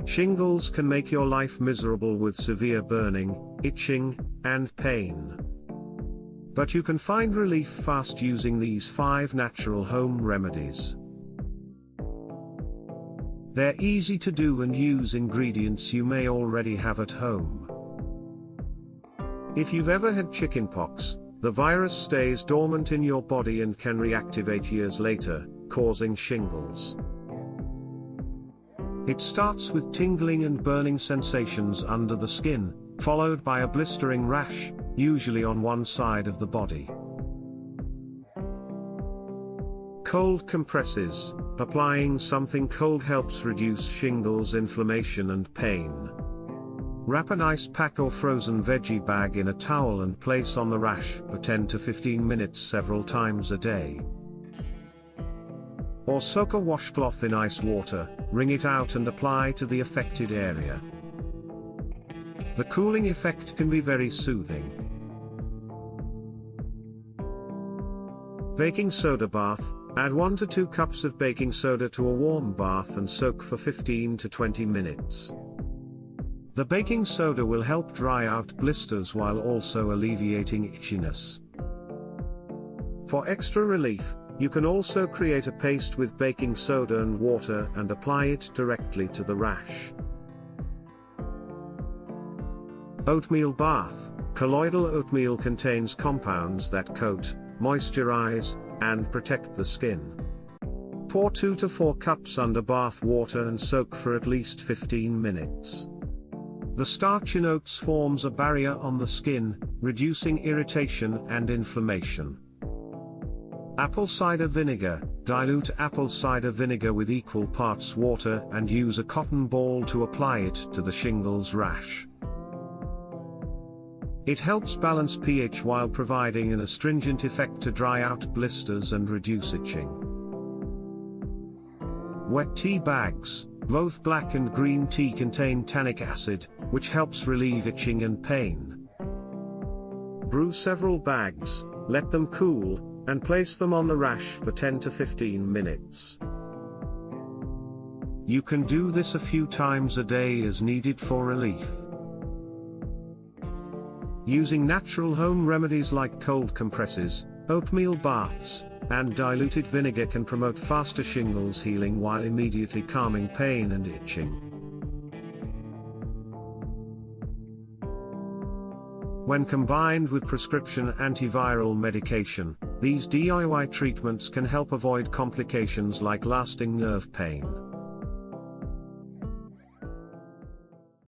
Shingles can make your life miserable with severe burning, itching, and pain. But you can find relief fast using these 5 natural home remedies. They're easy to do and use ingredients you may already have at home. If you've ever had chickenpox, the virus stays dormant in your body and can reactivate years later, causing shingles. It starts with tingling and burning sensations under the skin, followed by a blistering rash, usually on one side of the body. Cold compresses. Applying something cold helps reduce shingles inflammation and pain. Wrap an ice pack or frozen veggie bag in a towel and place on the rash for 10 to 15 minutes several times a day. Or soak a washcloth in ice water, wring it out and apply to the affected area. The cooling effect can be very soothing. Baking soda bath. Add 1 to 2 cups of baking soda to a warm bath and soak for 15 to 20 minutes. The baking soda will help dry out blisters while also alleviating itchiness. For extra relief, you can also create a paste with baking soda and water and apply it directly to the rash. Oatmeal bath. Colloidal oatmeal contains compounds that coat, moisturize, and protect the skin. Pour 2 to 4 cups under bath water and soak for at least 15 minutes. The starch in oats forms a barrier on the skin, reducing irritation and inflammation. Apple cider vinegar. Dilute apple cider vinegar with equal parts water and use a cotton ball to apply it to the shingles rash. It helps balance pH while providing an astringent effect to dry out blisters and reduce itching. Wet tea bags. Both black and green tea contain tannic acid, which helps relieve itching and pain. Brew several bags, let them cool, and place them on the rash for 10 to 15 minutes. You can do this a few times a day as needed for relief. Using natural home remedies like cold compresses, oatmeal baths, and diluted vinegar can promote faster shingles healing while immediately calming pain and itching. When combined with prescription antiviral medication, these DIY treatments can help avoid complications like lasting nerve pain.